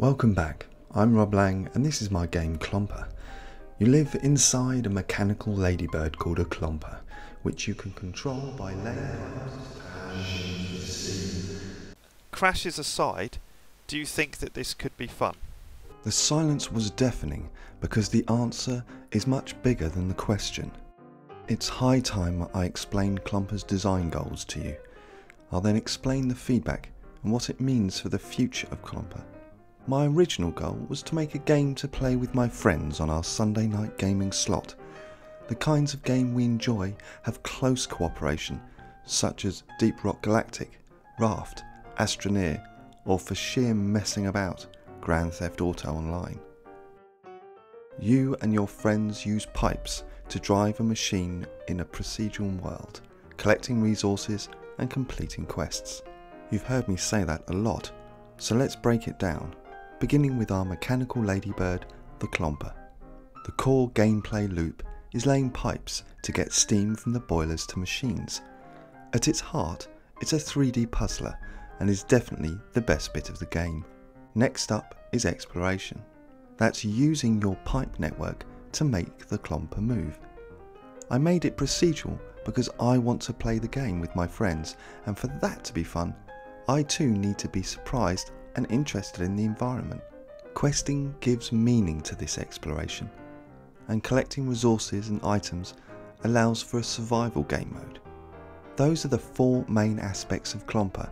Welcome back, I'm Rob Lang and this is my game Clomper. You live inside a mechanical ladybird called a Clomper, which you can control by laying Crashes aside, do you think that this could be fun? The silence was deafening because the answer is much bigger than the question. It's high time I explain Clomper's design goals to you. I'll then explain the feedback and what it means for the future of Clomper. My original goal was to make a game to play with my friends on our Sunday night gaming slot. The kinds of game we enjoy have close cooperation, such as Deep Rock Galactic, Raft, Astroneer, or for sheer messing about, Grand Theft Auto Online. You and your friends use pipes to drive a machine in a procedural world, collecting resources and completing quests. You've heard me say that a lot, so let's break it down, beginning with our mechanical ladybird, the Clomper. The core gameplay loop is laying pipes to get steam from the boilers to machines. At its heart, it's a 3D puzzler and is definitely the best bit of the game. Next up is exploration. That's using your pipe network to make the Clomper move. I made it procedural because I want to play the game with my friends, and for that to be fun, I too need to be surprised and interested in the environment. Questing gives meaning to this exploration, and collecting resources and items allows for a survival game mode. Those are the four main aspects of Clomper,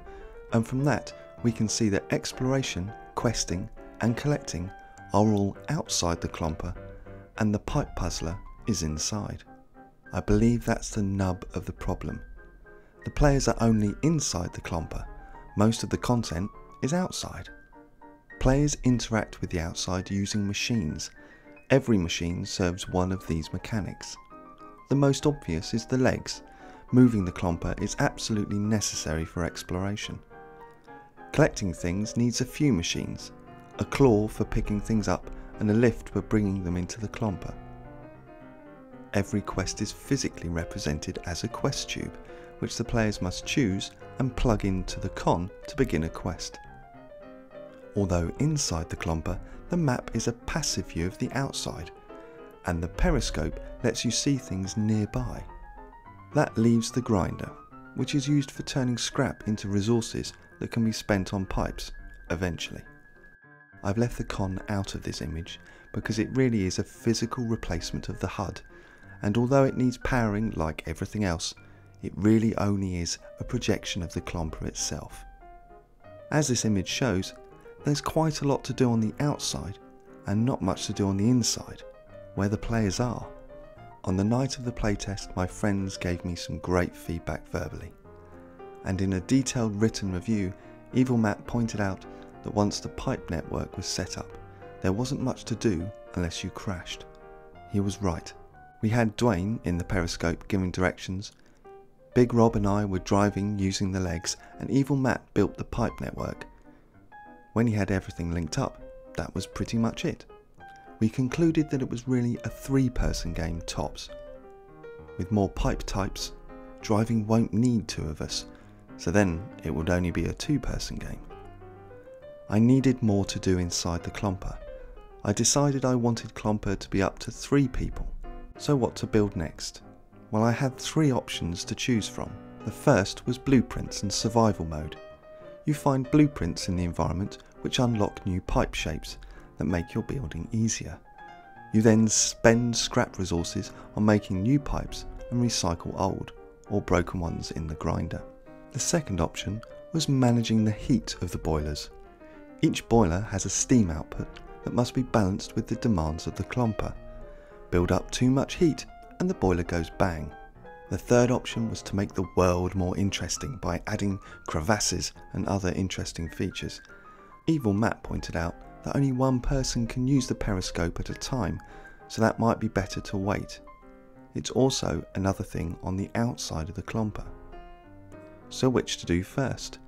and from that we can see that exploration, questing and collecting are all outside the Clomper and the pipe puzzler is inside. I believe that's the nub of the problem. The players are only inside the Clomper. Most of the content is outside. Players interact with the outside using machines. Every machine serves one of these mechanics. The most obvious is the legs. Moving the Clomper is absolutely necessary for exploration. Collecting things needs a few machines, a claw for picking things up and a lift for bringing them into the Clomper. Every quest is physically represented as a quest tube, which the players must choose and plug into the con to begin a quest. Although inside the Clomper, the map is a passive view of the outside, and the periscope lets you see things nearby. That leaves the grinder, which is used for turning scrap into resources that can be spent on pipes, eventually. I've left the con out of this image because it really is a physical replacement of the HUD, and although it needs powering like everything else, it really only is a projection of the Clomper itself. As this image shows, there's quite a lot to do on the outside and not much to do on the inside, where the players are. On the night of the playtest, my friends gave me some great feedback verbally, and in a detailed written review, Evil Matt pointed out that once the pipe network was set up, there wasn't much to do unless you crashed. He was right. We had Dwayne in the periscope giving directions, Big Rob and I were driving using the legs, and Evil Matt built the pipe network. When he had everything linked up, that was pretty much it. We concluded that it was really a 3-person game tops. With more pipe types, driving won't need 2 of us, so then it would only be a 2-person game. I needed more to do inside the Clomper. I decided I wanted Clomper to be up to 3 people. So what to build next? Well, I had 3 options to choose from. The first was blueprints and survival mode. You find blueprints in the environment which unlock new pipe shapes that make your building easier. You then spend scrap resources on making new pipes and recycle old or broken ones in the grinder. The second option was managing the heat of the boilers. Each boiler has a steam output that must be balanced with the demands of the Clomper. Build up too much heat and the boiler goes bang. The third option was to make the world more interesting by adding crevasses and other interesting features. Evil Matt pointed out that only 1 person can use the periscope at a time, so that might be better to wait. It's also another thing on the outside of the Clomper. So which to do first?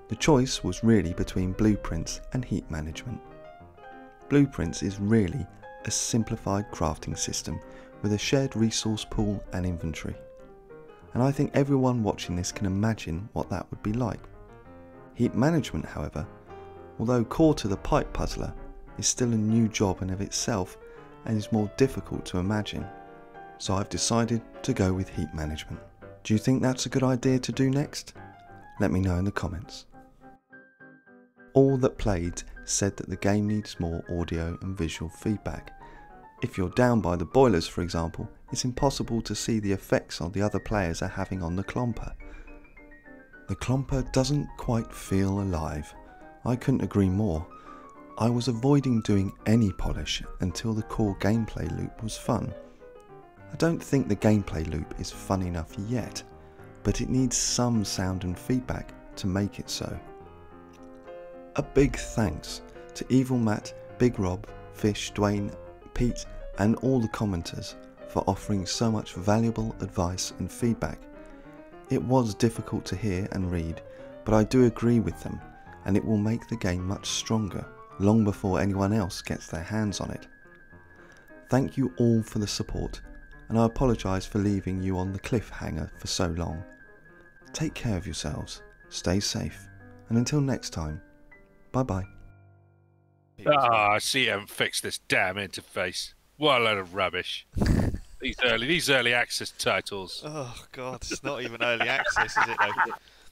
The choice was really between blueprints and heat management. Blueprints is really a simplified crafting system with a shared resource pool and inventory. And I think everyone watching this can imagine what that would be like. Heat management, however, although core to the pipe puzzler, is still a new job in of itself and is more difficult to imagine. So I've decided to go with heat management. Do you think that's a good idea to do next? Let me know in the comments. All that played said that the game needs more audio and visual feedback. If you're down by the boilers, for example, it's impossible to see the effects on the other players are having on the Clomper. The Clomper doesn't quite feel alive. I couldn't agree more. I was avoiding doing any polish until the core gameplay loop was fun. I don't think the gameplay loop is fun enough yet, but it needs some sound and feedback to make it so. A big thanks to Evil Matt, Big Rob, Fish, Dwayne, Pete and all the commenters for offering so much valuable advice and feedback. It was difficult to hear and read, but I do agree with them, and it will make the game much stronger long before anyone else gets their hands on it. Thank you all for the support, and I apologise for leaving you on the cliffhanger for so long. Take care of yourselves, stay safe, and until next time, bye bye. Ah, I see you haven't fixed this damn interface. What a load of rubbish. These early access titles. Oh God, it's not even early access, is it though?